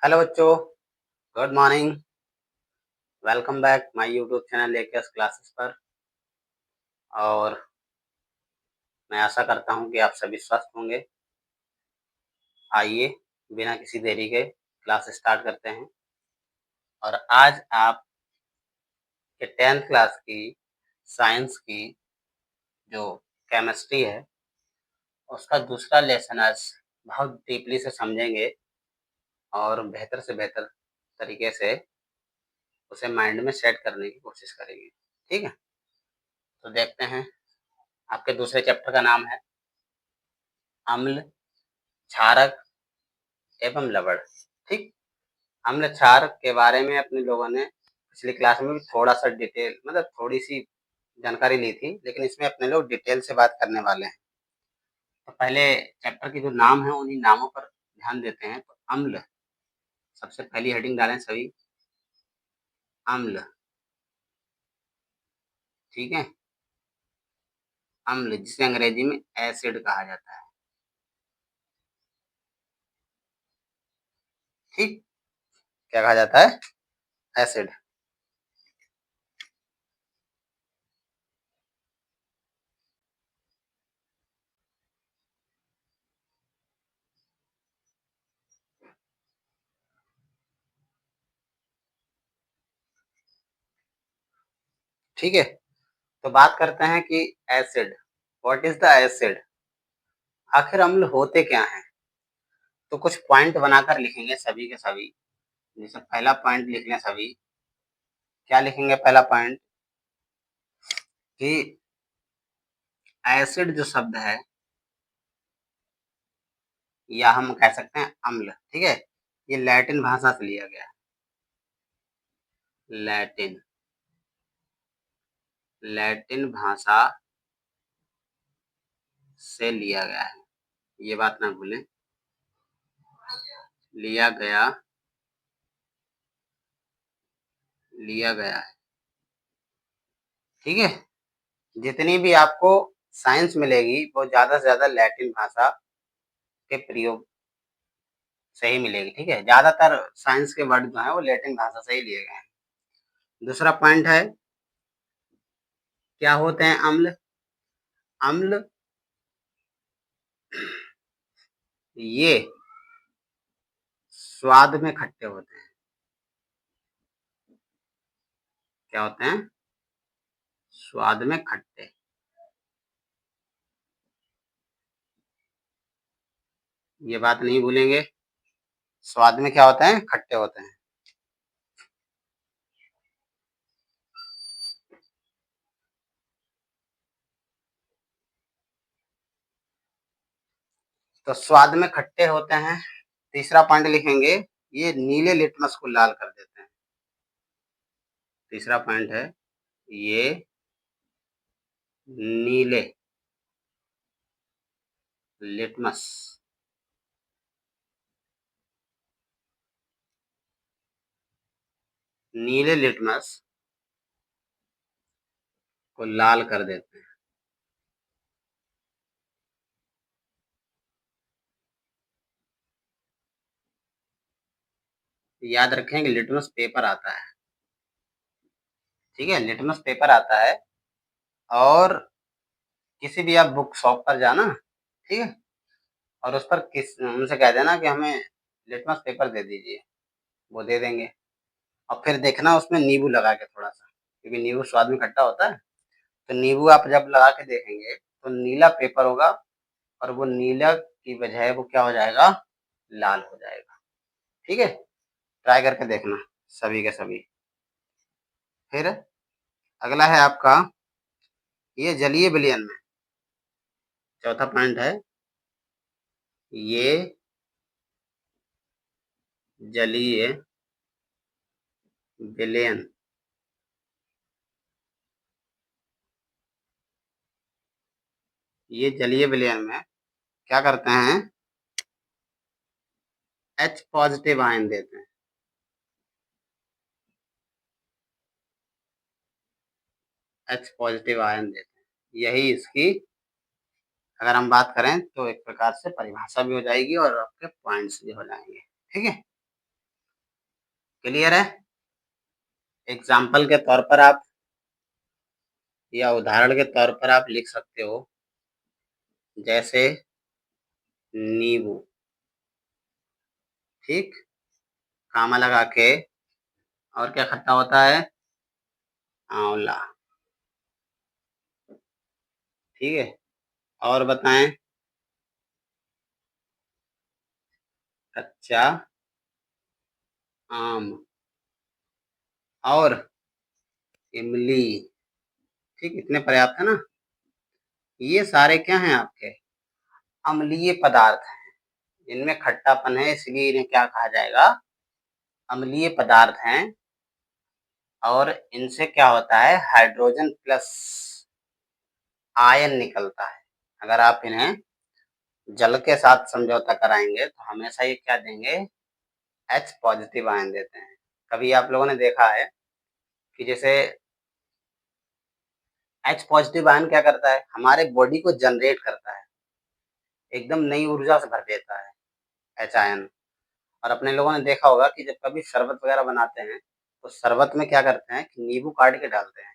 Hello बच्चों, good morning. Welcome back my YouTube channel AKS classes पर। और मैं आशा करता हूं कि आप सभी स्वस्थ होंगे। आइए बिना किसी देरी के क्लास स्टार्ट करते हैं। और आज आप के 10th क्लास की साइंस की जो केमिस्ट्री है उसका दूसरा लेसन आज बहुत डीपली से समझेंगे और बेहतर से बेहतर तरीके से उसे माइंड में सेट करने की कोशिश करेंगे। ठीक है, तो देखते हैं। आपके दूसरे चैप्टर का नाम है अम्ल, क्षारक एवं लवण। ठीक, अम्ल क्षार के बारे में अपने लोगों ने पिछली क्लास में भी थोड़ा सा डिटेल थोड़ी सी जानकारी ली थी, लेकिन इसमें अपने लोग डिटेल से बात करने वाले हैं। तो पहले चैप्टर के जो नाम है उन्हीं नामों पर ध्यान देते हैं। तो अम्ल, सबसे पहली हेडिंग डालें सभी, अम्ल। ठीक है, अम्ल जिसे अंग्रेजी में एसिड कहा जाता है। ठीक, क्या कहा जाता है? एसिड। ठीक है, तो बात करते हैं कि acid, what is the acid, आखिर अम्ल होते क्या हैं। तो कुछ पॉइंट बनाकर लिखेंगे सभी के सभी। जैसे पहला पॉइंट लिख लें सभी। क्या लिखेंगे? पहला पॉइंट कि एसिड जो शब्द है, या हम कह सकते हैं अम्ल, ठीक है, ये लैटिन भाषा से लिया गया है। लैटिन, लैटिन भाषा से लिया गया है, ये बात ना भूलें। लिया गया, लिया गया है। ठीक है, जितनी भी आपको साइंस मिलेगी वो ज्यादा से ज्यादा लैटिन भाषा के प्रयोग से ही मिलेगी। ठीक है, ज्यादातर साइंस के वर्ड जो है वो लैटिन भाषा से ही लिए गए हैं। दूसरा पॉइंट है, क्या होते हैं अम्ल? अम्ल ये स्वाद में खट्टे होते हैं। क्या होते हैं? स्वाद में खट्टे। ये बात नहीं भूलेंगे, स्वाद में क्या होते हैं? खट्टे होते हैं। तो स्वाद में खट्टे होते हैं। तीसरा पॉइंट लिखेंगे, ये नीले लिटमस को लाल कर देते हैं। तीसरा पॉइंट है, ये नीले लिटमस, नीले लिटमस को लाल कर देते हैं। याद रखें कि लिटमस पेपर आता है। ठीक है, लिटमस पेपर आता है। और किसी भी आप बुक शॉप पर जाना, ठीक है, और उस पर उनसे कह देना कि हमें लिटमस पेपर दे दीजिए, वो दे देंगे। और फिर देखना उसमें नींबू लगा के थोड़ा सा, क्योंकि नींबू स्वाद में खट्टा होता है। तो नींबू आप जब लगा के देखेंगे तो नीला पेपर होगा, और वो नीला की बजाय वो क्या हो जाएगा? लाल हो जाएगा। ठीक है, ट्राई करके देखना सभी के सभी। फिर अगला है आपका, ये जलीय विलयन में चौथा पॉइंट है, ये जलीय विलयन। ये जलीय विलयन में क्या करते हैं? H पॉजिटिव आयन देते हैं। H पॉजिटिव आयन देते हैं। यही इसकी अगर हम बात करें तो एक प्रकार से परिभाषा भी हो जाएगी और आपके पॉइंट्स भी हो जाएंगे। ठीक है, क्लियर है? एग्जाम्पल के तौर पर आप या उदाहरण के तौर पर आप लिख सकते हो, जैसे नींबू, ठीक, कामा लगा के, और क्या खट्टा होता है? आंवला, ठीक है। और बताएं? कच्चा आम और इमली, ठीक, इतने पर्याप्त है ना? ये सारे क्या हैं आपके? अम्लीय पदार्थ हैं, इनमें खट्टापन है, इसलिए इन्हें क्या कहा जाएगा? अम्लीय पदार्थ हैं। और इनसे क्या होता है? हाइड्रोजन प्लस आयन निकलता है। अगर आप इन्हें जल के साथ समझौता कराएंगे तो हमेशा ये क्या देंगे? H पॉजिटिव आयन देते हैं। कभी आप लोगों ने देखा है कि जैसे H पॉजिटिव आयन क्या करता है? हमारे बॉडी को जनरेट करता है, एकदम नई ऊर्जा से भर देता है H आयन। और अपने लोगों ने देखा होगा कि जब कभी शरबत वगैरह बनाते हैं तो शरबत में क्या करते हैं कि नींबू काट के डालते हैं,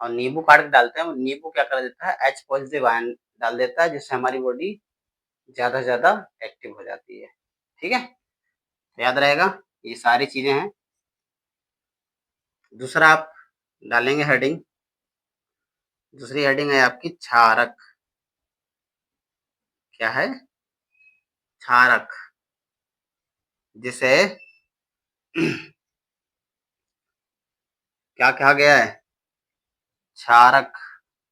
और नींबू काट के डालते हैं, और नींबू क्या कर देता है? H पॉजिटिव आयन डाल देता है, जिससे हमारी बॉडी ज्यादा से ज्यादा एक्टिव हो जाती है। ठीक है, याद रहेगा, ये सारी चीजें हैं। दूसरा आप डालेंगे हेडिंग, दूसरी हेडिंग है आपकी क्षारक। क्या है? क्षारक, जिसे क्या कहा गया है? क्षारक।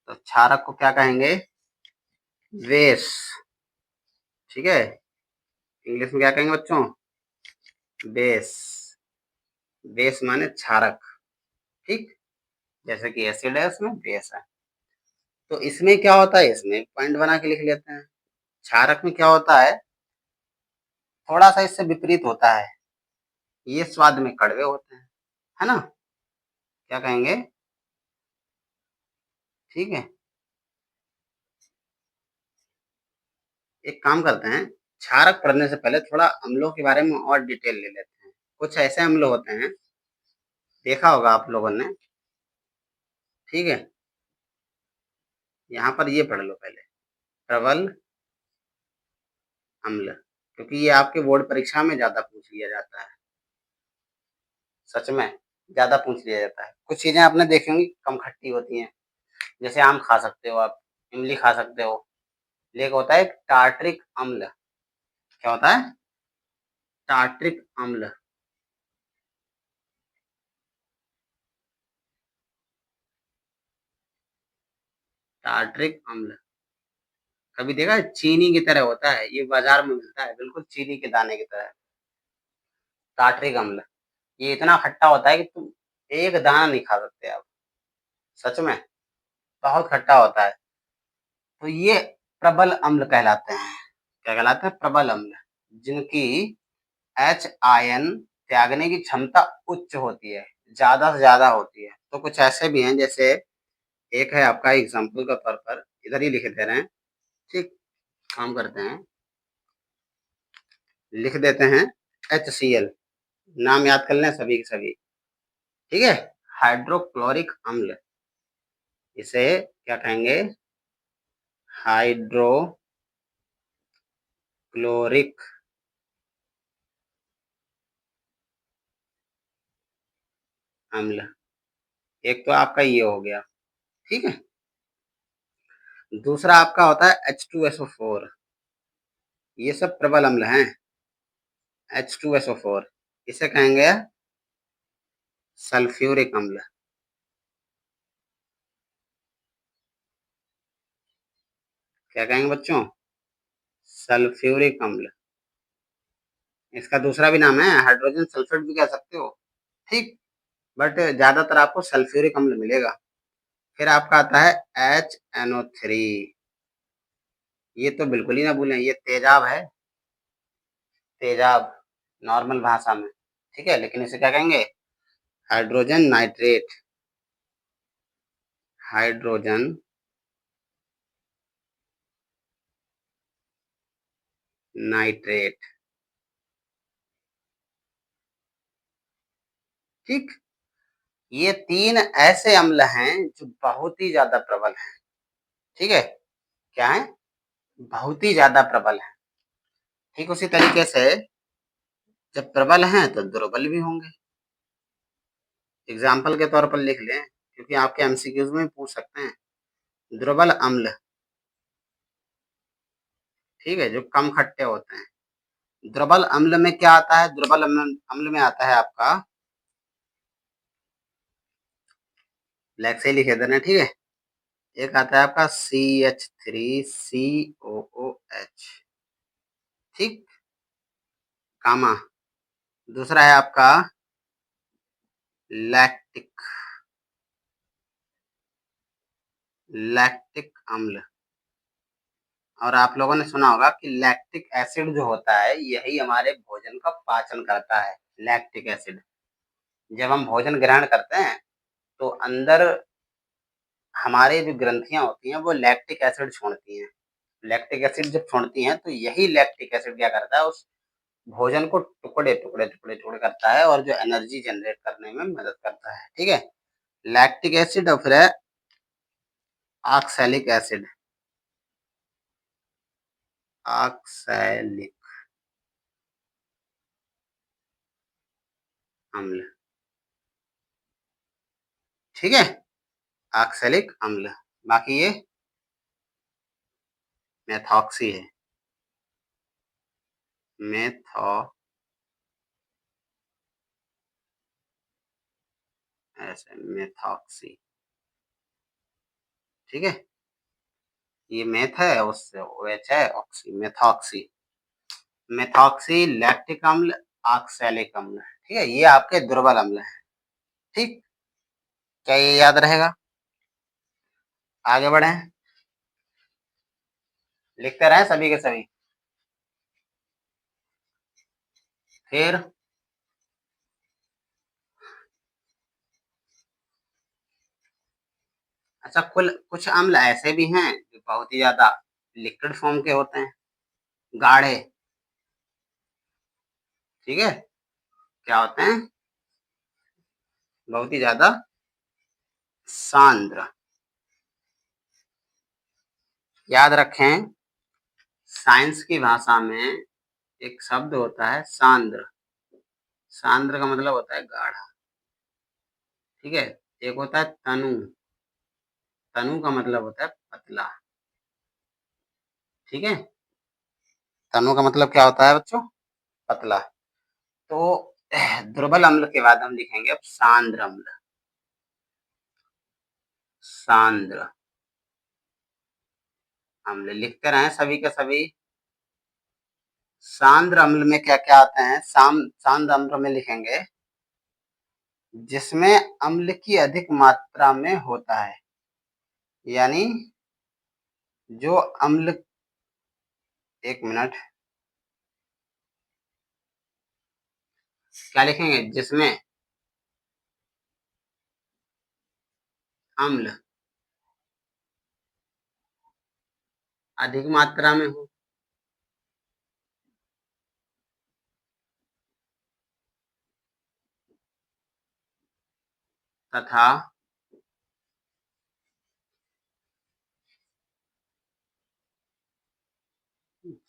तो क्षारक को क्या कहेंगे? बेस, ठीक है। इंग्लिश में क्या कहेंगे बच्चों? बेस। बेस माने क्षारक, ठीक, जैसे कि एसिड है उसमें बेस है। तो इसमें क्या होता है? इसमें पॉइंट बना के लिख लेते हैं। क्षारक में क्या होता है? थोड़ा सा इससे विपरीत होता है, ये स्वाद में कड़वे होते हैं, है ना? क्या कहेंगे? ठीक है, एक काम करते हैं, क्षारक पढ़ने से पहले थोड़ा अम्लों के बारे में और डिटेल ले लेते हैं। कुछ ऐसे अम्ल होते हैं, देखा होगा आप लोगों ने, ठीक है। यहाँ पर ये पढ़ लो पहले, प्रबल अम्ल, क्योंकि ये आपके बोर्ड परीक्षा में ज्यादा पूछ लिया जाता है, सच में ज्यादा पूछ लिया जाता है। कुछ चीजें आपने देखी होंगी कम खट्टी होती हैं, जैसे आम खा सकते हो आप, इमली खा सकते हो, लेकिन होता है टार्ट्रिक अम्ल। क्या होता है? टार्ट्रिक अम्ल। टार्ट्रिक अम्ल कभी देखा है? चीनी की तरह होता है, ये बाजार में मिलता है, बिल्कुल चीनी के दाने की तरह। टार्ट्रिक अम्ल, ये इतना खट्टा होता है कि तुम एक दाना नहीं खा सकते आप, सच में बहुत खट्टा होता है। तो ये प्रबल अम्ल कहलाते हैं। क्या कहलाते हैं? प्रबल अम्ल, जिनकी H आयन त्यागने की क्षमता उच्च होती है, ज्यादा से ज्यादा होती है। तो कुछ ऐसे भी हैं, जैसे एक है आपका एग्जाम्पल के तौर पर, इधर ही लिख दे रहे हैं, ठीक, काम करते हैं, लिख देते हैं HCl, नाम याद कर लें सभी के सभी, ठीक है। हाइड्रोक्लोरिक अम्ल, इसे क्या कहेंगे? हाइड्रोक्लोरिक अम्ल। एक तो आपका ये हो गया, ठीक है। दूसरा आपका होता है H2SO4, ये सब प्रबल अम्ल हैं। H2SO4, इसे कहेंगे सल्फ्यूरिक अम्ल। क्या कहेंगे बच्चों? सल्फ्यूरिक अम्ल। इसका दूसरा भी नाम है हाइड्रोजन सल्फेट भी कह सकते हो, ठीक, बट ज्यादातर आपको सल्फ्यूरिक अम्ल मिलेगा। फिर आपका आता है HNO3, ये तो बिल्कुल ही ना भूलें, ये तेजाब है, तेजाब नॉर्मल भाषा में, ठीक है, लेकिन इसे क्या कहेंगे? Hydrogen nitrate. हाइड्रोजन नाइट्रेट, ठीक। ये 3 ऐसे अम्ल हैं जो बहुत ही ज्यादा प्रबल हैं। ठीक है, क्या है? बहुत ही ज्यादा प्रबल है। ठीक उसी तरीके से जब प्रबल हैं तो दुर्बल भी होंगे। एग्जाम्पल के तौर पर लिख लें, क्योंकि आपके एमसीक्यूज में पूछ सकते हैं। दुर्बल अम्ल, ठीक है, जो कम खट्टे होते हैं। दुर्बल अम्ल में क्या आता है? दुर्बल अम्ल में आता है आपका, ब्लैक से लिखे देना, ठीक है। एक आता है आपका CH3COOH, ठीक, कामा। दूसरा है आपका लैक्टिक, लैक्टिक अम्ल। और आप लोगों ने सुना होगा कि लैक्टिक एसिड जो होता है यही हमारे भोजन का पाचन करता है। लैक्टिक एसिड, जब हम भोजन ग्रहण करते हैं तो अंदर हमारे जो ग्रंथियां होती हैं वो लैक्टिक एसिड छोड़ती हैं। लैक्टिक एसिड जब छोड़ती हैं तो यही लैक्टिक एसिड क्या करता है, उस भोजन को टुकड़े टुकड़े टुकड़े टुकड़े करता है और जो एनर्जी जनरेट करने में मदद करता है। ठीक है, लैक्टिक एसिड। और फिर है ऑक्सैलिक एसिड, ऑक्सैलिक अम्ल, ठीक है, ऑक्सैलिक अम्ल। बाकी ये मेथॉक्सी है, मेथो ऐसे मेथॉक्सी, ठीक है। ये मेथ है, उससे OH है, ऑक्सी, मेथॉक्सी। मेथॉक्सी, लैक्टिक अम्ल, ऑक्सैलिक अम्ल, ठीक है, ये आपके दुर्बल अम्ल हैं। ठीक, क्या ये याद रहेगा? आगे बढ़े, लिखते रहें सभी के सभी। फिर अच्छा, कुछ अम्ल ऐसे भी हैं जो बहुत ही ज्यादा लिक्विड फॉर्म के होते हैं, गाढ़े, ठीक है, क्या होते हैं? बहुत ही ज्यादा सांद्र। याद रखें, साइंस की भाषा में एक शब्द होता है सांद्र। सांद्र का मतलब होता है गाढ़ा, ठीक है। एक होता है तनु, तनु का मतलब होता है पतला, ठीक है। तनु का मतलब क्या होता है बच्चों? पतला। तो दुर्बल अम्ल के बाद हम लिखेंगे अब सांद्र अम्ल, सांद्र अम्ल। लिखते रहें सभी के सभी। सांद्र अम्ल में क्या क्या आते हैं? सांद्र अम्ल में लिखेंगे जिसमें अम्ल की अधिक मात्रा में होता है, यानी जो अम्ल, एक मिनट, क्या लिखेंगे? जिसमें अम्ल अधिक मात्रा में हो, तथा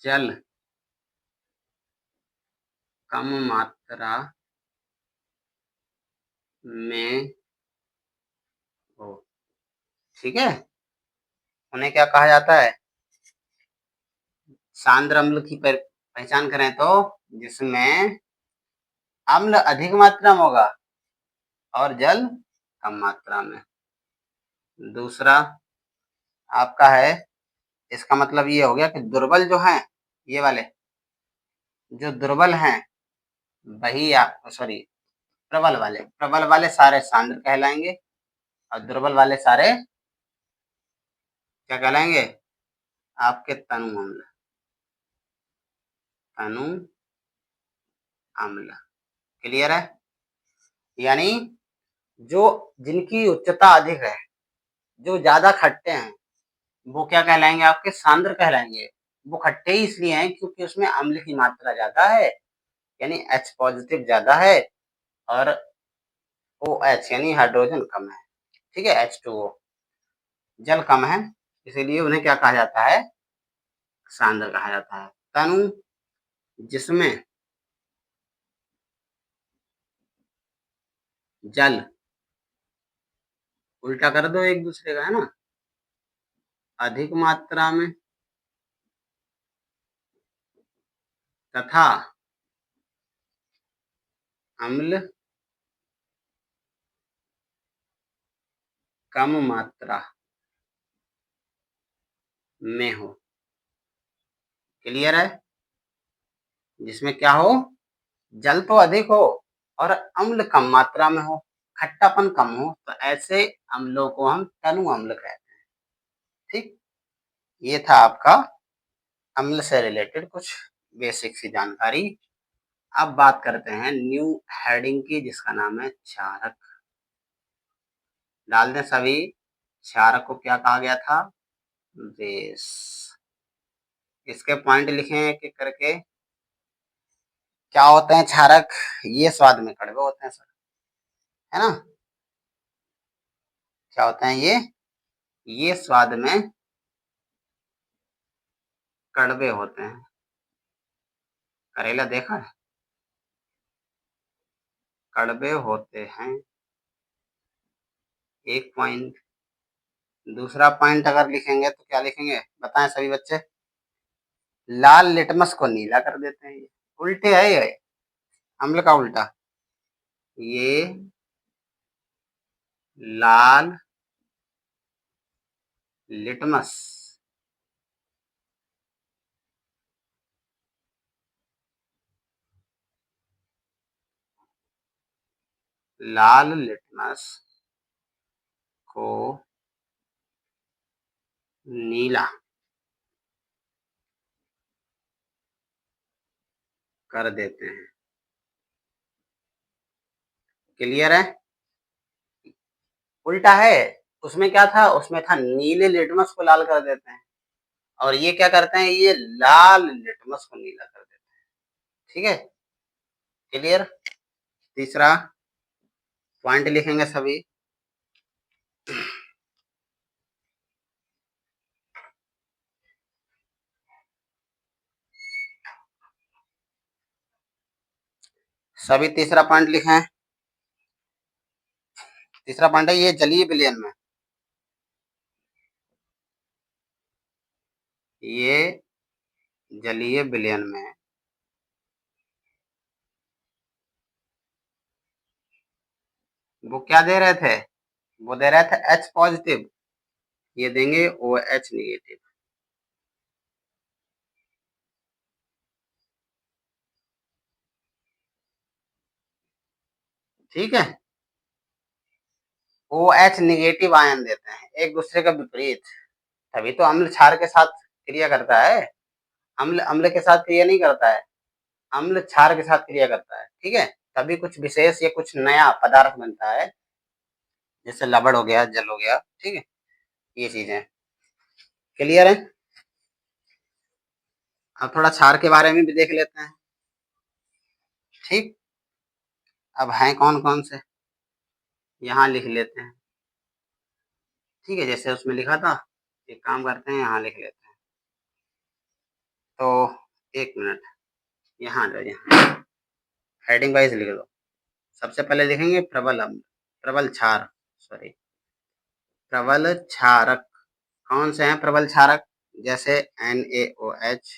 जल कम मात्रा में हो, ठीक है। उन्हें क्या कहा जाता है? सांद्र अम्ल की पहचान करें तो जिसमें अम्ल अधिक मात्रा में होगा और जल कम मात्रा में। दूसरा आपका है, इसका मतलब ये हो गया कि दुर्बल जो हैं, ये वाले जो दुर्बल हैं वही आप, सॉरी, प्रबल वाले सारे सांद्र कहलाएंगे और दुर्बल वाले सारे क्या कहलाएंगे? आपके तनु अम्ल, तनु अम्ल। क्लियर है? यानी जो जिनकी उच्चता अधिक है, जो ज्यादा खट्टे हैं, वो क्या कहलाएंगे? आपके सांद्र कहलाएंगे। वो खट्टे ही इसलिए हैं क्योंकि उसमें अम्ल की मात्रा ज्यादा है, यानी H पॉजिटिव ज्यादा है, और OH यानी हाइड्रोजन कम है, ठीक है। H2O जल कम है, इसीलिए उन्हें क्या कहा जाता है, सांद्र कहा जाता है। तनु जिसमें जल, उल्टा कर दो एक दूसरे का, है ना, अधिक मात्रा में तथा अम्ल कम मात्रा में हो। क्लियर है? जिसमें क्या हो, जल तो अधिक हो और अम्ल कम मात्रा में हो, खट्टापन कम हो, तो ऐसे अम्लों को हम तनु अम्ल कहते हैं। ठीक, ये था आपका अम्ल से रिलेटेड कुछ बेसिक सी जानकारी। अब बात करते हैं न्यू हेडिंग की, जिसका नाम है क्षारक। डाल दें सभी। क्षारक को क्या कहा गया था, बेस। इसके पॉइंट लिखे एक एक करके। क्या होते हैं क्षारक, ये स्वाद में कड़वे होते हैं सर, है ना। क्या होते हैं ये स्वाद में कड़वे होते हैं। करेला देखा है, कड़वे होते हैं, एक पॉइंट। दूसरा पॉइंट अगर लिखेंगे तो क्या लिखेंगे, बताएं सभी बच्चे। लाल लिटमस को नीला कर देते हैं, ये उल्टे है, ये अम्ल का उल्टा। ये लाल लिटमस लाल लिटमस को नीला कर देते हैं। क्लियर है? उल्टा है, उसमें क्या था, उसमें था नीले लिटमस को लाल कर देते हैं, और ये क्या करते हैं, ये लाल लिटमस को नीला कर देते हैं। ठीक है, क्लियर। तीसरा पॉइंट लिखेंगे सभी। सभी तीसरा पॉइंट लिखें। तीसरा पॉइंट है ये जलीय विलयन में, ये जलीय विलयन में वो क्या दे रहे थे, वो दे रहे थे H पॉजिटिव, ये देंगे OH निगेटिव। ठीक है, OH निगेटिव आयन देते हैं, एक दूसरे का विपरीत। तभी तो अम्ल क्षार के साथ क्रिया करता है, अम्ल अम्ल के साथ क्रिया नहीं करता है, अम्ल क्षार के साथ क्रिया करता है। ठीक है, तभी कुछ विशेष या कुछ नया पदार्थ बनता है, जैसे लवण हो गया, जल हो गया। ठीक है, ये चीजें क्लियर है। अब थोड़ा क्षार के बारे में भी देख लेते हैं। ठीक, अब हैं कौन कौन से, यहाँ लिख लेते हैं। ठीक है, जैसे उसमें लिखा था, एक काम करते हैं, यहाँ लिख लेते हैं। तो एक मिनट, यहाँ आ जाओ, हेडिंग वाइज लिख दो। सबसे पहले लिखेंगे प्रबल अम्ल, प्रबल क्षार, सॉरी, प्रबल क्षारक। कौन से हैं प्रबल क्षारक, जैसे NaOH,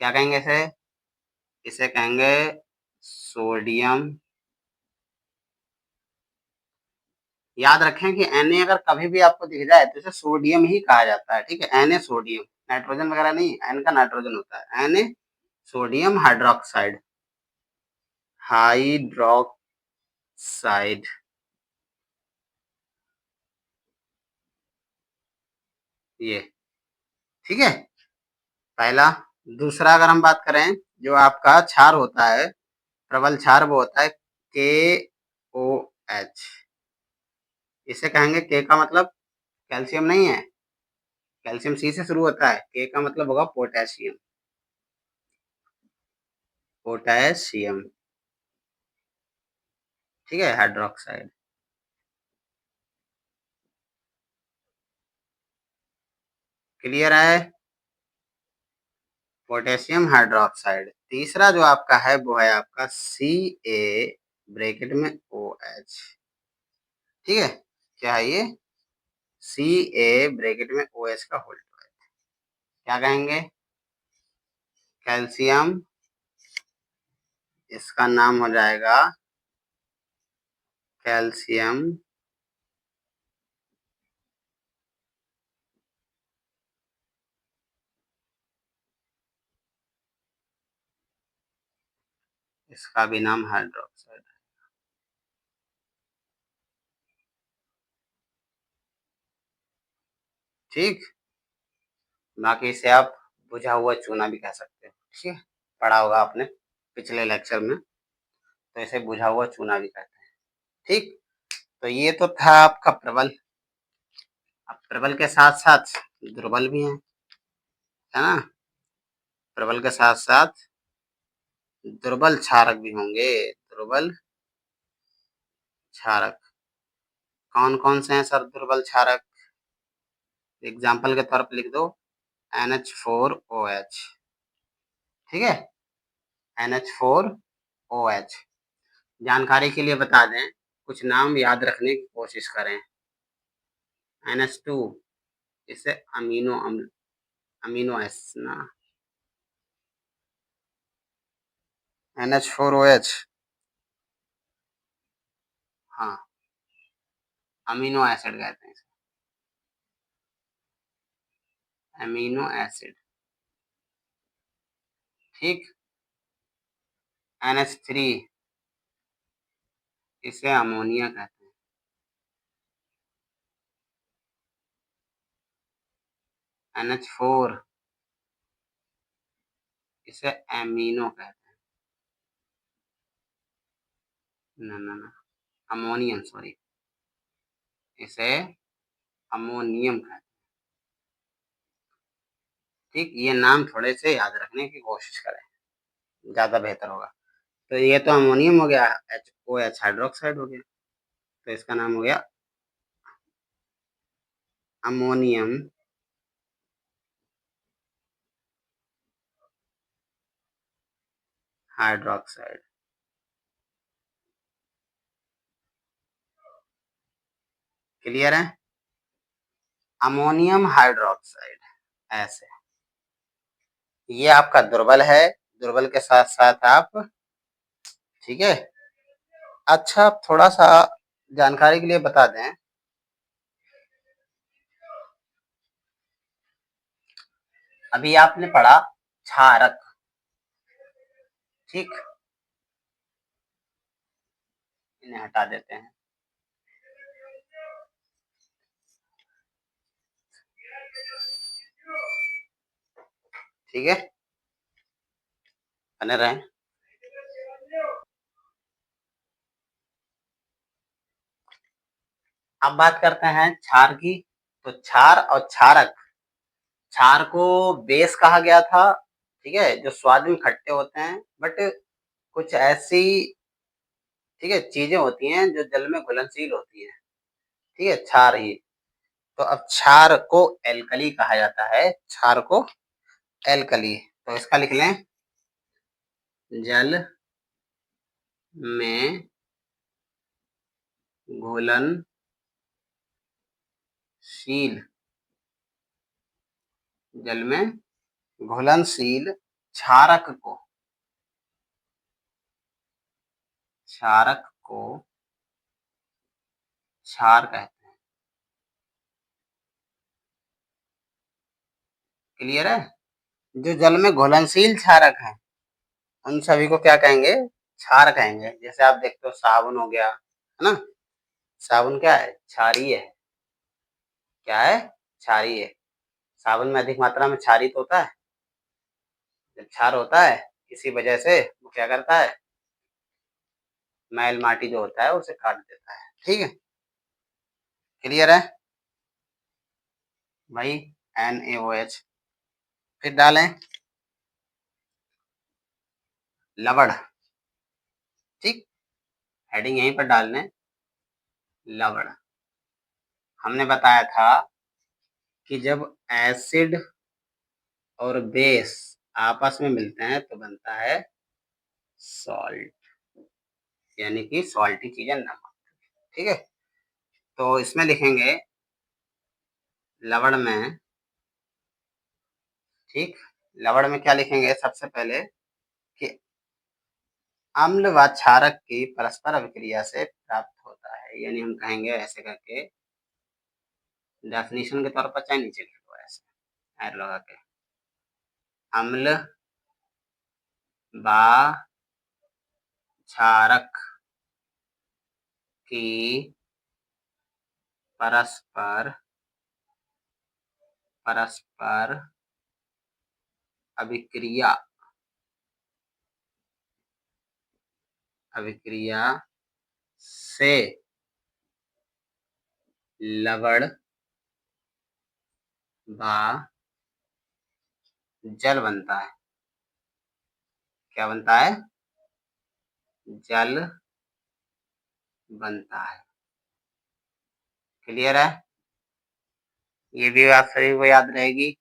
क्या कहेंगे इसे, इसे कहेंगे सोडियम। याद रखें कि Na अगर कभी भी आपको दिख जाए तो इसे सोडियम ही कहा जाता है। ठीक है, Na सोडियम, नाइट्रोजन वगैरह नहीं, N का नाइट्रोजन होता है, Na सोडियम हाइड्रोक्साइड, हाइड्रोक्साइड, ये। ठीक है, पहला। दूसरा अगर हम बात करें, जो आपका क्षार होता है, प्रबल क्षार, वो होता है KOH। इसे कहेंगे, के का मतलब कैल्शियम नहीं है, कैल्शियम C से शुरू होता है, के का मतलब होगा पोटेशियम, पोटेशियम। ठीक है, हाइड्रोक्साइड। क्लियर है? Potassium hydroxide. तीसरा जो आपका है वो है आपका Ca ब्रैकेट में OH। ठीक है, क्या है ये? Ca ब्रैकेट में OH का होल डिवाइड। क्या कहेंगे? कैल्शियम। इसका नाम हो जाएगा कैल्शियम इसका भी नाम हाइड्रोक्साइड है। ठीक, बाकी इसे आप बुझा हुआ चूना भी कह सकते हो। ठीक है, पढ़ा होगा आपने पिछले लेक्चर में, तो इसे बुझा हुआ चूना भी कहते हैं। ठीक, तो ये तो था आपका प्रबल। अब प्रबल के साथ साथ दुर्बल भी हैं, है ना? प्रबल के साथ साथ दुर्बल क्षारक भी होंगे। दुर्बल क्षारक कौन कौन से हैं सर? दुर्बल क्षारक एग्जाम्पल के तौर पर लिख दो, NH4OH। ठीक है, NH4OH। जानकारी के लिए बता दें, कुछ नाम याद रखने की कोशिश करें। NH2, इसे अमीनो अम्ल, अमीनो एसिड ना, NH4OH, हाँ, अमीनो एसिड कहते हैं इसे, अमीनो एसिड। ठीक, NH3, इसे अमोनिया कहते हैं। NH4, इसे एमिनो कहते हैं। ना ना ना, अमोनियम, सॉरी, इसे अमोनियम कहते हैं। ठीक, ये नाम थोड़े से याद रखने की कोशिश करें, ज्यादा बेहतर होगा। तो ये तो अमोनियम हो गया, HOH हाइड्रोक्साइड हो गया, तो इसका नाम हो गया अमोनियम हाइड्रोक्साइड। क्लियर है? अमोनियम हाइड्रोक्साइड ऐसे, ये आपका दुर्बल है, दुर्बल के साथ साथ आप, ठीक है। अच्छा, थोड़ा सा जानकारी के लिए बता दें, अभी आपने पढ़ा क्षारक। ठीक, इन्हें हटा देते हैं। ठीक है, बने रहें। अब बात करते हैं क्षार की। तो क्षार और क्षारक, क्षार को बेस कहा गया था, ठीक है, जो स्वाद में खट्टे होते हैं, बट कुछ ऐसी, ठीक है, चीजें होती हैं जो जल में घुलनशील होती हैं। ठीक है, क्षार ही। तो अब क्षार को एल्कली कहा जाता है, क्षार को एल्कली। तो इसका लिख लें, जल में घुलनशील, जल में घुलनशील क्षारक को, क्षारक को क्षार कहते हैं। क्लियर है? जो जल में घुलनशील क्षारक हैं, उन सभी को क्या कहेंगे? क्षार कहेंगे। जैसे आप देखते हो साबुन हो गया, है ना? साबुन क्या है? क्षारीय है। क्या है? क्षारीय है। साबुन में अधिक मात्रा में क्षारित होता है। जब क्षार होता है, किसी वजह से वो क्या करता है? मैल माटी जो होता है उसे काट देता है। ठीक है, क्लियर है भाई? NaOH। फिर डालें लवण। ठीक, हेडिंग यहीं पर डालने लवण। हमने बताया था कि जब एसिड और बेस आपस में मिलते हैं तो बनता है सॉल्ट, यानी कि सॉल्टी चीजें नमक। ठीक है, तो इसमें लिखेंगे लवण में, ठीक, लवण में क्या लिखेंगे सबसे पहले कि अम्ल व क्षारक की परस्पर अभिक्रिया से प्राप्त होता है, यानी हम कहेंगे ऐसे करके डेफिनेशन के तौर पर, चाहे नीचे लिख लो ऐसे एरो लगा के, अम्ल व क्षारक की परस्पर अभिक्रिया से लवण व जल बनता है। क्या बनता है? जल बनता है। क्लियर है? ये भी आप सभी को याद रहेगी।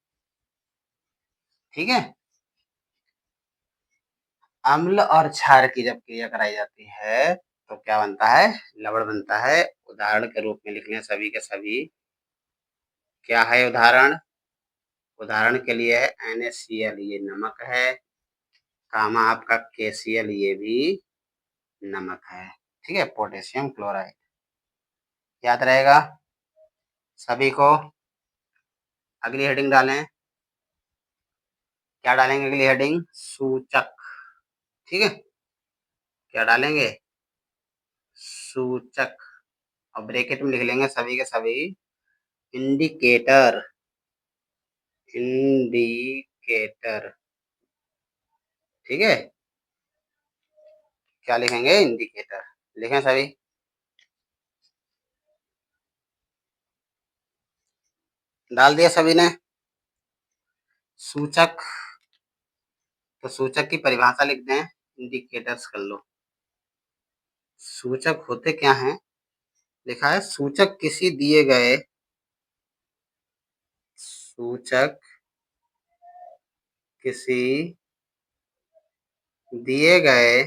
ठीक है, अम्ल और क्षार की जब क्रिया कराई जाती है तो क्या बनता है? लवण बनता है। उदाहरण के रूप में लिख लें सभी के सभी। क्या है उदाहरण? उदाहरण के लिए है NaCl, ये नमक है, कामा आपका KCl, ये भी नमक है। ठीक है, पोटेशियम क्लोराइड, याद रहेगा सभी को। अगली हेडिंग डालें। क्या डालेंगे अगली हेडिंग? सूचक। ठीक है, क्या डालेंगे? सूचक। और ब्रैकेट में लिख लेंगे सभी के सभी इंडिकेटर। ठीक है, क्या लिखेंगे? इंडिकेटर। लिखें सभी। डाल दिया सभी ने सूचक। तो सूचक की परिभाषा लिख दें, इंडिकेटर्स कर लो। सूचक होते क्या हैं? लिखा है सूचक किसी दिए गए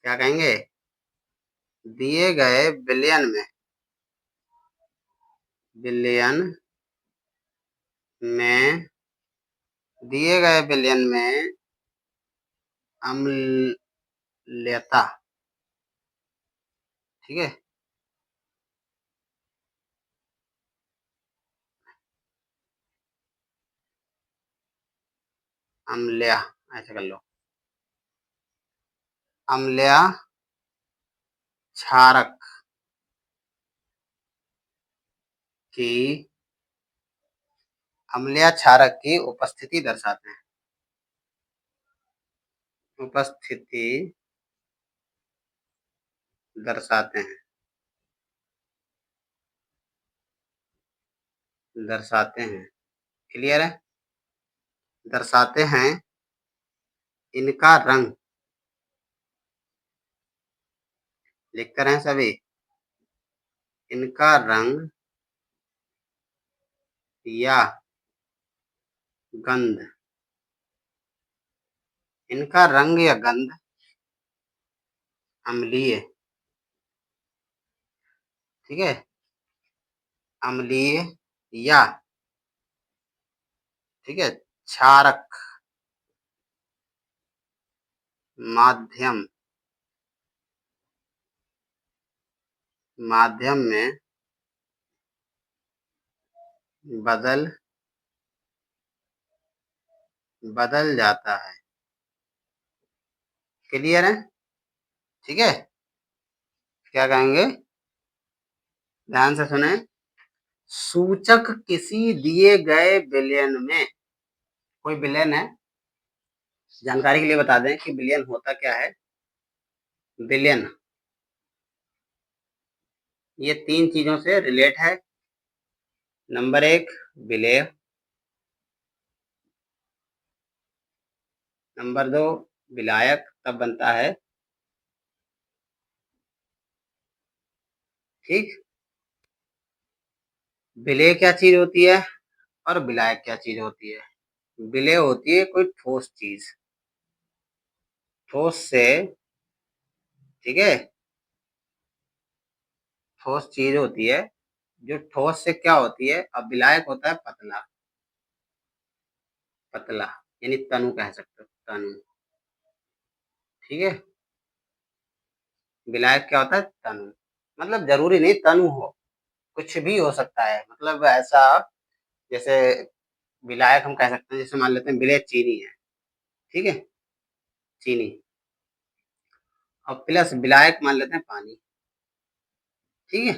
क्या कहेंगे? दिए गए बिलियन में अम्लता। ठीक है, अम्ल्या, ऐसा कर लो। अम्ल्या क्षारक की उपस्थिति दर्शाते हैं। दर्शाते हैं। क्लियर है? दर्शाते हैं। इनका रंग, लिखते रहें सभी, इनका रंग या गंध, इनका रंग या गंध अम्लीय। ठीक है, अम्लीय या, ठीक है, क्षारक माध्यम में बदल जाता है। क्लियर है? ठीक है, क्या कहेंगे? ध्यान से सुने। सूचक किसी दिए गए बिलियन में, कोई बिलियन है, जानकारी के लिए बता दें कि बिलियन होता क्या है। बिलियन ये 3 चीजों से रिलेट है। नंबर 1 विलेय, नंबर 2 विलायक, तब बनता है ठीक। विलेय क्या चीज होती है और विलायक क्या चीज होती है? विलेय होती है कोई ठोस चीज, ठोस से, ठीक है, ठोस चीज होती है जो ठोस से क्या होती है। अब विलायक होता है पतला, पतला यानी तनु कह सकते हो, तनु। ठीक है, विलायक क्या होता है? तनु। मतलब जरूरी नहीं तनु हो, कुछ भी हो सकता है। मतलब ऐसा, जैसे विलायक हम कह सकते हैं, जैसे मान लेते हैं विलेय चीनी है, ठीक है, चीनी। और प्लस विलायक मान लेते हैं पानी, ठीक है।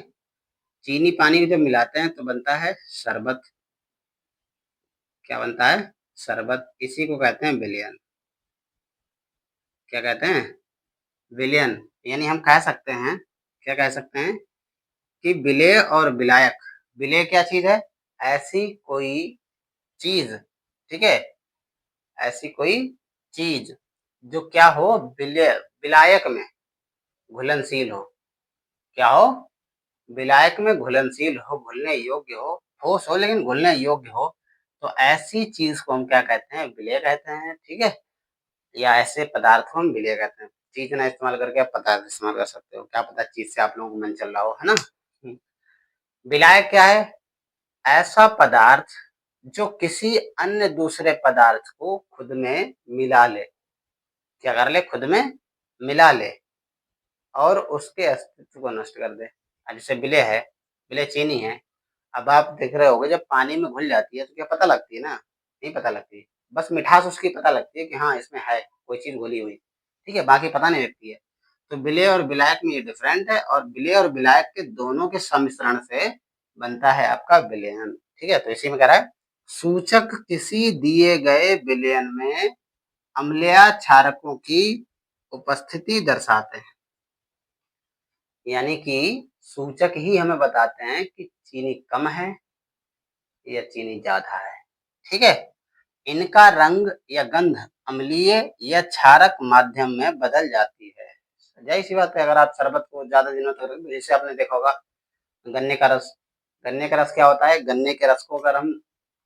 चीनी पानी को जब मिलाते हैं तो बनता है शरबत। क्या बनता है? शरबत। इसी को कहते हैं विलयन। क्या कहते हैं? विलयन। यानी हम कह सकते हैं, क्या कह सकते हैं कि विलेय और विलायक। विलेय क्या चीज है? ऐसी कोई चीज, ठीक है, ऐसी कोई चीज जो क्या हो, विलेय, विलायक में घुलनशील हो। क्या हो? विलायक में घुलनशील हो, घुलने योग्य हो, ठोस हो लेकिन घुलने योग्य हो। तो ऐसी चीज को हम क्या कहते हैं? विलेय कहते हैं, ठीक है। या ऐसे पदार्थ को हम विलेय कहते हैं। चीज ना इस्तेमाल करके आप पदार्थ इस्तेमाल कर सकते हो, क्या पता चीज से आप लोगों को मन चल रहा हो, है ना। विलायक क्या है? ऐसा पदार्थ जो किसी अन्य दूसरे पदार्थ को खुद में मिला ले। क्या कर ले? खुद में मिला ले और उसके अस्तित्व को नष्ट कर दे। जैसे विलेय है, विलेय चीनी है। अब आप देख रहे होगे जब पानी में घुल जाती है तो क्या पता लगती है ना? नहीं पता लगती। बस मिठास उसकी पता लगती है कि हाँ इसमें है कोई चीज घुली हुई, ठीक है, बाकी पता नहीं लगती है। तो विलेय और विलायक में ये डिफरेंट है, और विलेय और विलायक के दोनों के सम्मिश्रण से बनता है आपका विलयन, ठीक है। तो इसी में कह रहा है सूचक किसी दिए गए विलयन में अम्लीय क्षारकों की उपस्थिति दर्शाते हैं। यानी कि सूचक ही हमें बताते हैं कि चीनी कम है या चीनी ज्यादा है, ठीक है। इनका रंग या गंध अम्लीय या क्षारक माध्यम में बदल जाती है। जाहिर सी बात है, अगर आप शरबत को ज्यादा दिनों तक, जैसे आपने देखा होगा गन्ने का रस। गन्ने का रस क्या होता है? गन्ने के रस को अगर हम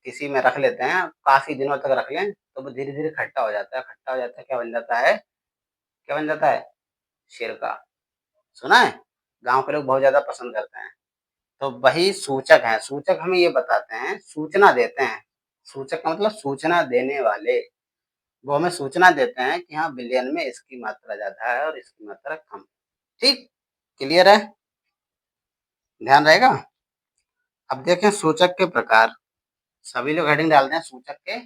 किसी में रख लेते हैं, काफी दिनों तक रख लें, तो वो धीरे धीरे खट्टा हो जाता है। खट्टा हो जाता है, क्या बन जाता है? क्या बन जाता है? सिरका। सुना है? गांव के लोग बहुत ज्यादा पसंद करते हैं। तो वही सूचक है। सूचक हमें ये बताते हैं, सूचना देते हैं। सूचक का मतलब सूचना देने वाले। वो हमें सूचना देते हैं कि हाँ विलयन में इसकी मात्रा ज्यादा है और इसकी मात्रा कम। ठीक, क्लियर है? ध्यान रहेगा। अब देखें सूचक के प्रकार। सभी लोग हेडिंग डालते हैं सूचक के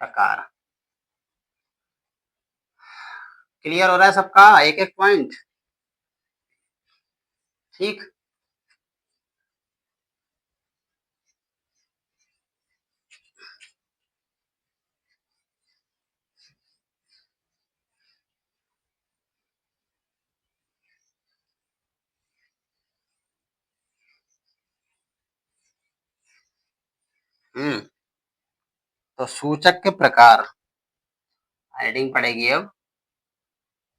प्रकार। क्लियर हो रहा है सबका? एक एक पॉइंट, ठीक। तो सूचक के प्रकार, हेडिंग पड़ेगी अब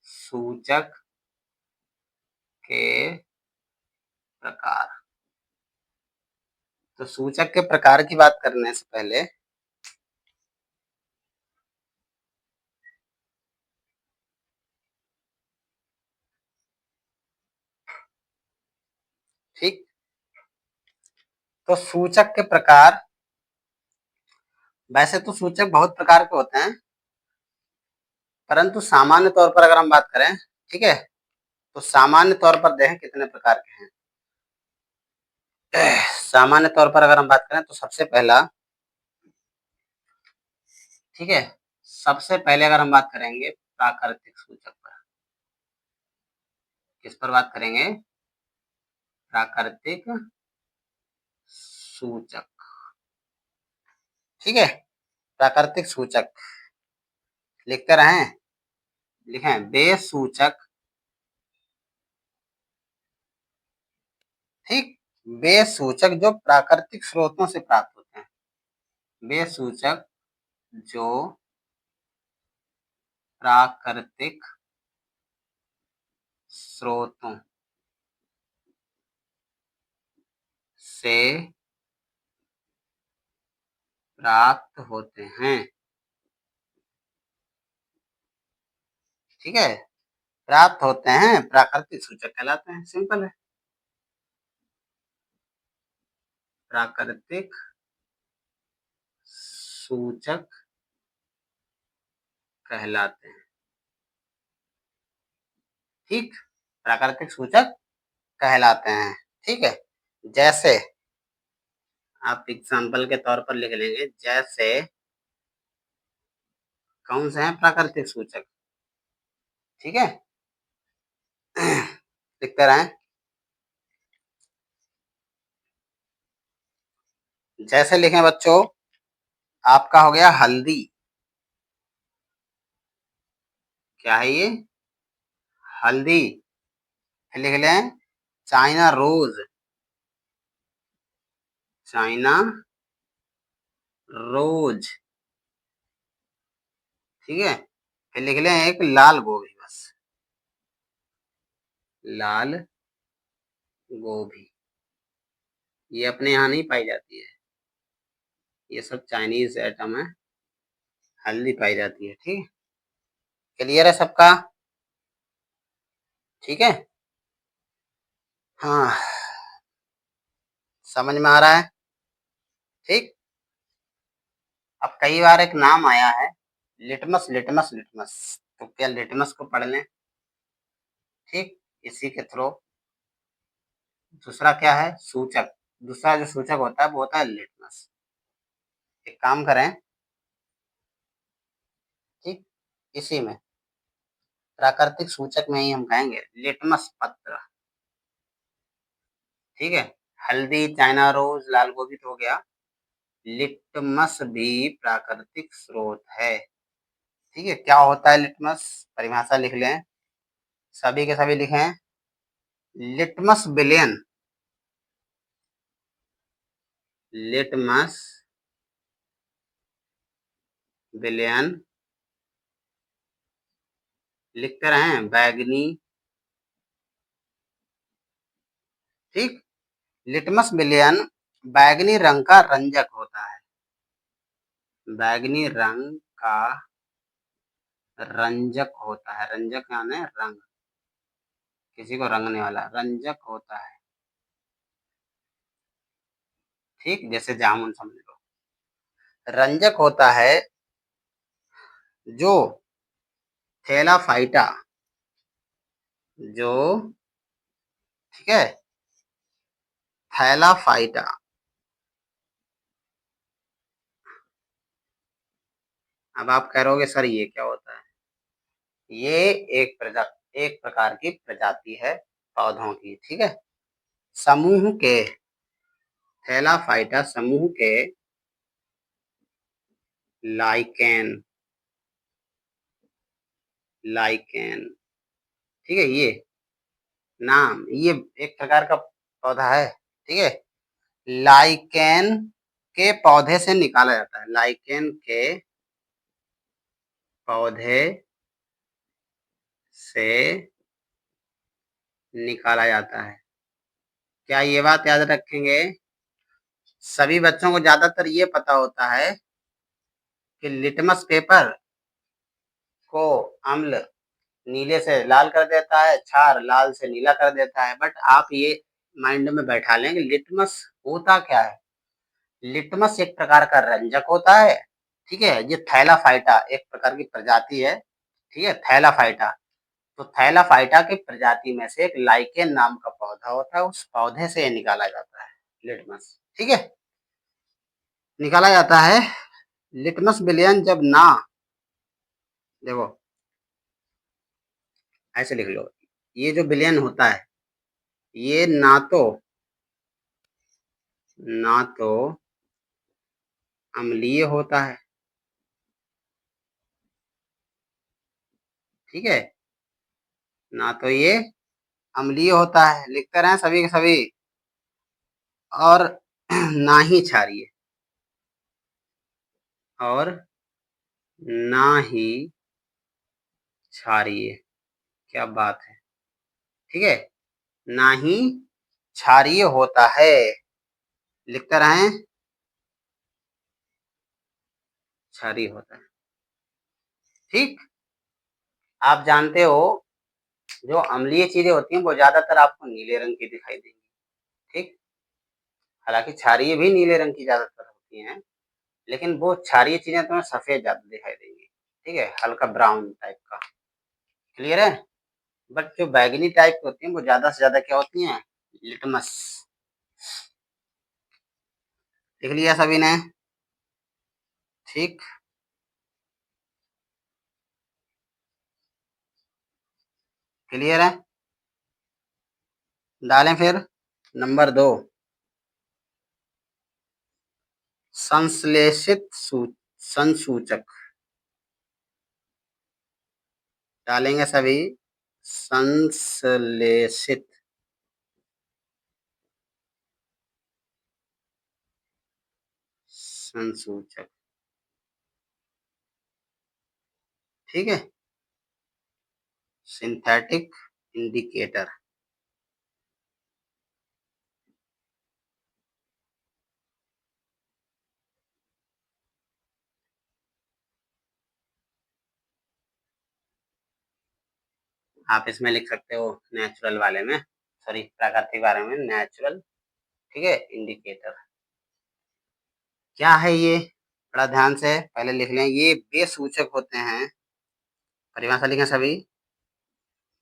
सूचक के प्रकार। तो सूचक के प्रकार की बात करने से पहले, ठीक, तो सूचक के प्रकार, वैसे तो सूचक बहुत प्रकार के होते हैं, परंतु सामान्य तौर पर अगर हम बात करें, ठीक है, तो सामान्य तौर पर देखें कितने प्रकार के हैं। सामान्य तौर पर अगर हम बात करें तो सबसे पहला, ठीक है, सबसे पहले अगर हम बात करेंगे प्राकृतिक सूचक पर। किस पर बात करेंगे? प्राकृतिक सूचक, ठीक है। प्राकृतिक सूचक लिखते रहें, लिखें वे सूचक, ठीक, वे सूचक जो प्राकृतिक स्रोतों से प्राप्त होते हैं। वे सूचक जो प्राकृतिक स्रोतों से प्राप्त होते हैं। ठीक है, प्राप्त होते हैं प्राकृतिक सूचक कहलाते हैं। सिंपल है, प्राकृतिक सूचक कहलाते हैं। ठीक, प्राकृतिक सूचक कहलाते हैं। ठीक है, जैसे आप एग्जाम्पल के तौर पर लिख लेंगे, जैसे कौन से हैं प्राकृतिक सूचक। ठीक है, लिखते रहें। जैसे लिखें बच्चों, आपका हो गया हल्दी। क्या है ये? हल्दी। फिर लिख लें चाइना रोज। China rose. ठीक है, फिर लिख लें एक लाल गोभी, बस लाल गोभी। ये अपने यहाँ नहीं पाई जाती है, ये सब चाइनीज आइटम है। हल्दी पाई जाती है। ठीक, क्लियर है सबका? ठीक है, हाँ, समझ में आ रहा है? ठीक, अब कई बार एक नाम आया है लिटमस लिटमस लिटमस, तो क्या लिटमस को पढ़ लें? ठीक, इसी के थ्रू। दूसरा क्या है? सूचक। दूसरा जो सूचक होता है वो होता है लिटमस। एक काम करें, ठीक, इसी में प्राकृतिक सूचक में ही हम कहेंगे लिटमस पत्र। ठीक है, हल्दी, चाइना रोज, लाल गोभी तो हो गया। लिटमस भी प्राकृतिक स्रोत है। ठीक है, क्या होता है लिटमस? परिभाषा लिख लें, सभी के सभी लिखें। लिटमस विलयन, लिटमस विलयन लिखते रहें, बैगनी। ठीक, लिटमस विलयन बैगनी रंग का रंजक होता है। बैगनी रंग का रंजक होता है। रंजक यानी रंग, किसी को रंगने वाला, रंजक होता है। ठीक, जैसे जामुन समझ लो। रंजक होता है जो थैलाफाइटा, जो, ठीक है, थैलाफाइटा। अब आप कह रहोगे सर ये क्या होता है? ये एक प्रकार की प्रजाति है पौधों की। ठीक है, समूह के, थैलाफाइटा समूह के लाइकेन, लाइकेन। ठीक है, ये नाम, ये एक प्रकार का पौधा है। ठीक है, लाइकेन के पौधे से निकाला जाता है। लाइकेन के पौधे से निकाला जाता है। क्या ये बात याद रखेंगे? सभी बच्चों को ज्यादातर ये पता होता है कि लिटमस पेपर को अम्ल नीले से लाल कर देता है, क्षार लाल से नीला कर देता है। बट आप ये माइंड में बैठा लें कि लिटमस होता क्या है। लिटमस एक प्रकार का रंजक होता है। ठीक है, ये थैलाफाइटा एक प्रकार की प्रजाति है। ठीक है, थैलाफाइटा। तो थैलाफाइटा की प्रजाति में से एक लाइकेन नाम का पौधा होता है, उस पौधे से निकाला जाता है लिटमस। ठीक है, निकाला जाता है। लिटमस विलयन जब ना, देखो ऐसे लिख लो, ये जो विलयन होता है ये ना तो अम्लीय होता है। ठीक है, ना तो ये अम्लीय होता है, लिखते रहें सभी के सभी, और ना ही क्षारीय, और ना ही क्षारीय। क्या बात है! ठीक है, ना ही क्षारीय होता है। लिखते रहें, क्षारीय होता है। ठीक, आप जानते हो जो अम्लीय चीजें होती हैं वो ज्यादातर आपको नीले रंग की दिखाई देंगी। ठीक, हालांकि क्षारीय भी नीले रंग की ज्यादातर होती हैं, लेकिन वो क्षारीय चीजें तुम्हें सफेद ज्यादा दिखाई देंगी। ठीक है, हल्का ब्राउन टाइप का। क्लियर है? बट जो बैगनी टाइप की होती हैं वो ज्यादा से ज्यादा क्या होती हैं, लिटमस। लिख लिया सभी ने? ठीक, क्लियर है? डालें फिर नंबर 2, संश्लेषित संसूचक। डालेंगे सभी, संश्लेषित संसूचक। ठीक है, सिंथेटिक इंडिकेटर। आप इसमें लिख सकते हो नेचुरल वाले में, सॉरी प्राकृतिक वाले में नेचुरल। ठीक है, इंडिकेटर क्या है ये, बड़ा ध्यान से पहले लिख लें। ये वे सूचक होते हैं, परिभाषा लिखें सभी,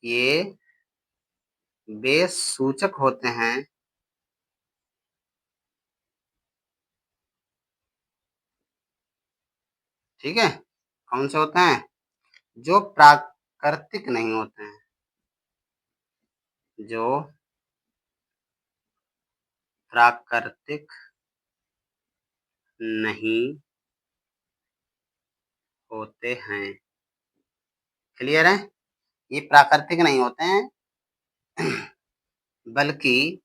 ये वे सूचक होते हैं ठीक है, कौन से होते हैं, जो प्राकृतिक नहीं होते हैं, जो प्राकृतिक नहीं होते हैं। क्लियर है? ये प्राकृतिक नहीं होते हैं बल्कि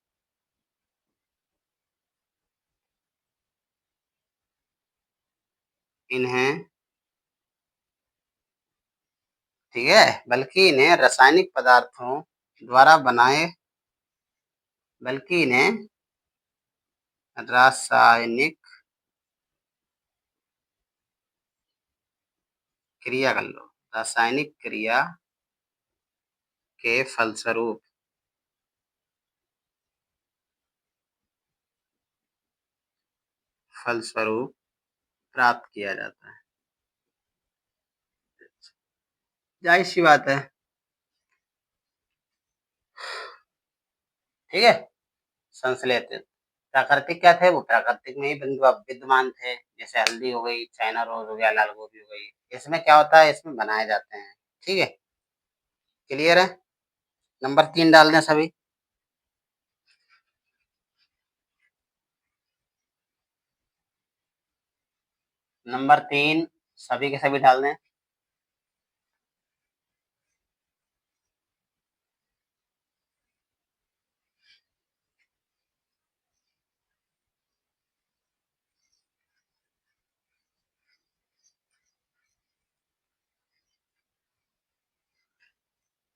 इन्हें, ठीक है, बल्कि इन्हें रासायनिक पदार्थों द्वारा बनाए, बल्कि इन्हें रासायनिक क्रिया कर लो, रासायनिक क्रिया के फलस्वरूप फलस्वरूप प्राप्त किया जाता है। जाहिर सी बात है। ठीक है, संश्लेषित प्राकृतिक क्या थे, वो प्राकृतिक में ही विद्यमान थे, जैसे हल्दी हो गई, चाइना रोज हो गया, लाल गोभी हो गई। इसमें क्या होता है, इसमें बनाए जाते हैं। ठीक है, क्लियर है? नंबर 3 डाल दें सभी। नंबर 3 सभी के सभी डाल दें।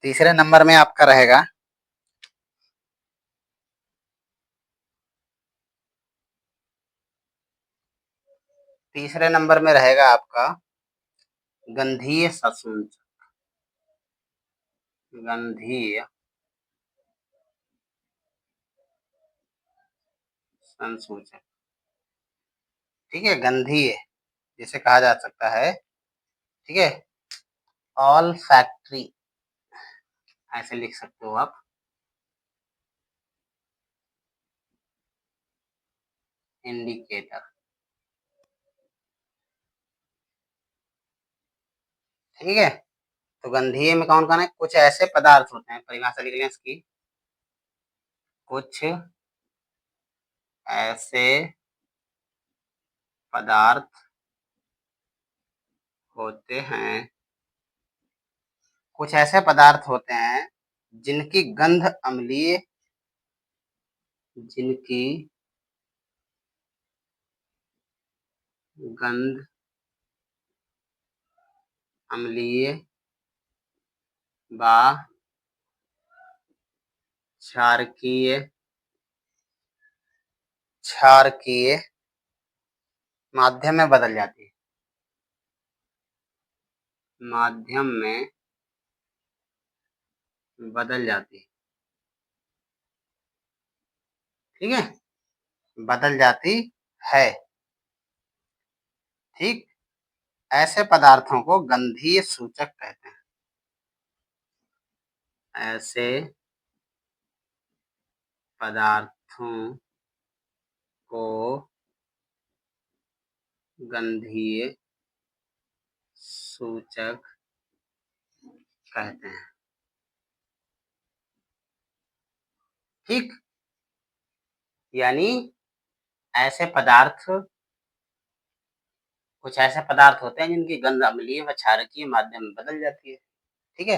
तीसरे नंबर में आपका रहेगा तीसरे नंबर में रहेगा आपका गंधीय संसूचक। गंधीय संसूचक। ठीक है, गंधीय जिसे कहा जा सकता है, ठीक है, ऑल फैक्ट्री, ऐसे लिख सकते हो आप, इंडिकेटर। ठीक है, तो गंधीय में कौन कौन है, कुछ ऐसे पदार्थ होते हैं, परिभाषा लिख लें इसकी, कुछ ऐसे पदार्थ होते हैं, कुछ ऐसे पदार्थ होते हैं जिनकी गंध अम्लीय, जिनकी गंध अम्लीय व क्षारकीय क्षारकीय माध्यम में बदल जाती है। माध्यम में बदल जाती है, ठीक है, बदल जाती है। ठीक, ऐसे पदार्थों को गंधीय सूचक कहते हैं। ऐसे पदार्थों को गंधीय सूचक कहते हैं। ठीक, यानी ऐसे पदार्थ, कुछ ऐसे पदार्थ होते हैं जिनकी गंध अम्लीय व क्षारकीय माध्यम में बदल जाती है। ठीक है,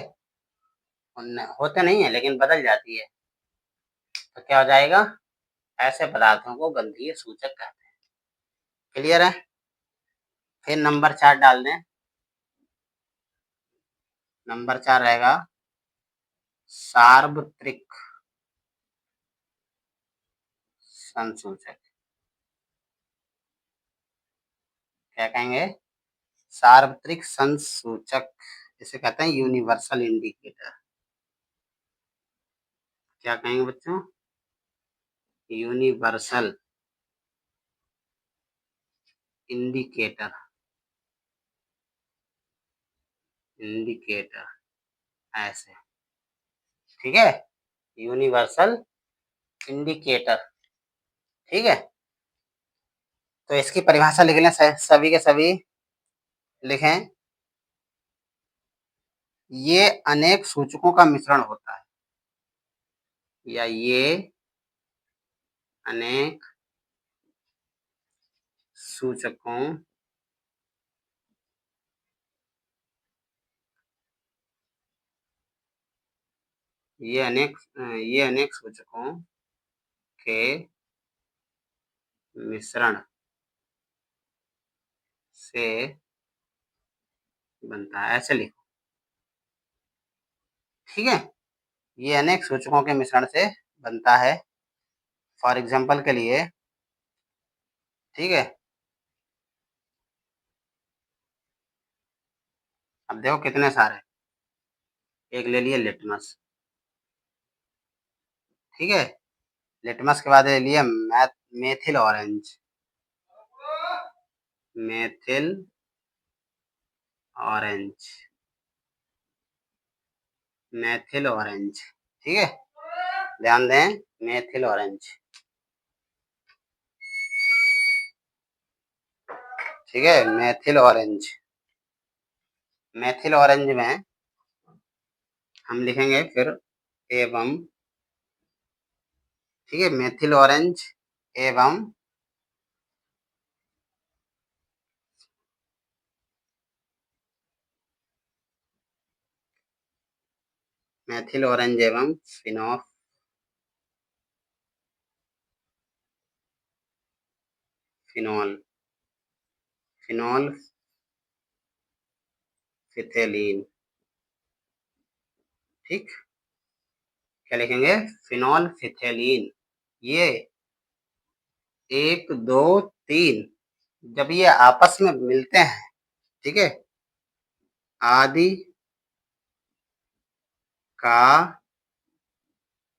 होते नहीं है लेकिन बदल जाती है, तो क्या हो जाएगा, ऐसे पदार्थों को गंधीय सूचक कहते हैं। क्लियर है? फिर नंबर 4 डाल दें। नंबर 4 रहेगा सार्वत्रिक संसूचक। क्या कहेंगे? सार्वत्रिक संसूचक, इसे कहते हैं यूनिवर्सल इंडिकेटर। क्या कहेंगे बच्चों? Universal indicator. इंडिकेटर ऐसे, ठीक है, यूनिवर्सल इंडिकेटर। ठीक है, तो इसकी परिभाषा लिख लें, सभी के सभी लिखें। ये अनेक सूचकों का मिश्रण होता है, या ये अनेक सूचकों ये अनेक सूचकों के मिश्रण से बनता है। ऐसे लिखो, ठीक है, ये अनेक सूचकों के मिश्रण से बनता है। फॉर एग्जाम्पल के लिए, ठीक है, अब देखो कितने सारे, एक ले लिए लिटमस, ठीक है, लिटमस के बाद ले लिया methyl orange, methyl orange, methyl orange, ठीक है, ध्यान दें, मेथिल ऑरेंज, ठीक है, मेथिल ऑरेंज। मेथिल ऑरेंज में हम लिखेंगे फिर एवं, ठीक है, मेथिल ऑरेंज एवं मेथिल ऑरेंज एवं फिनॉल फिनॉल फिथेलीन। ठीक, क्या लिखेंगे? फिनॉल फिथेलीन। ये 1 2 3 जब ये आपस में मिलते हैं, ठीक है, आदि का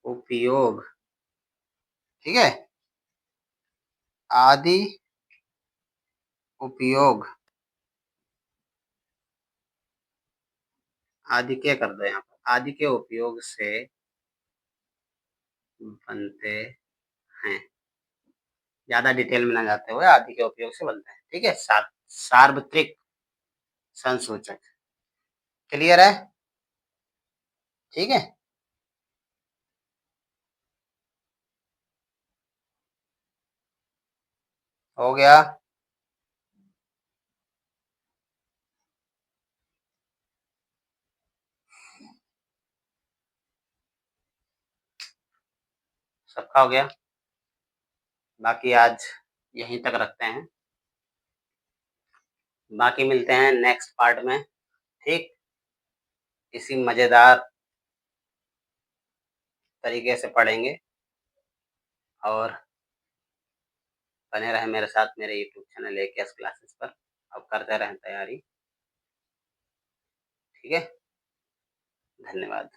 उपयोग, ठीक है, आदि उपयोग, आदि क्या कर दो यहाँ पर, आदि के उपयोग से बनते हैं। ज्यादा डिटेल में ना जाते हुए आदि के उपयोग से बनते हैं, ठीक है, सार्वत्रिक संसूचक। क्लियर है? ठीक है, हो गया। सबका हो गया, बाकी आज यहीं तक रखते हैं, बाकी मिलते हैं नेक्स्ट पार्ट में। ठीक, इसी मजेदार तरीके से पढ़ेंगे और बने रहें मेरे साथ मेरे यूट्यूब चैनल एकेएस क्लासेस पर। अब करते रहें तैयारी। ठीक है, धन्यवाद।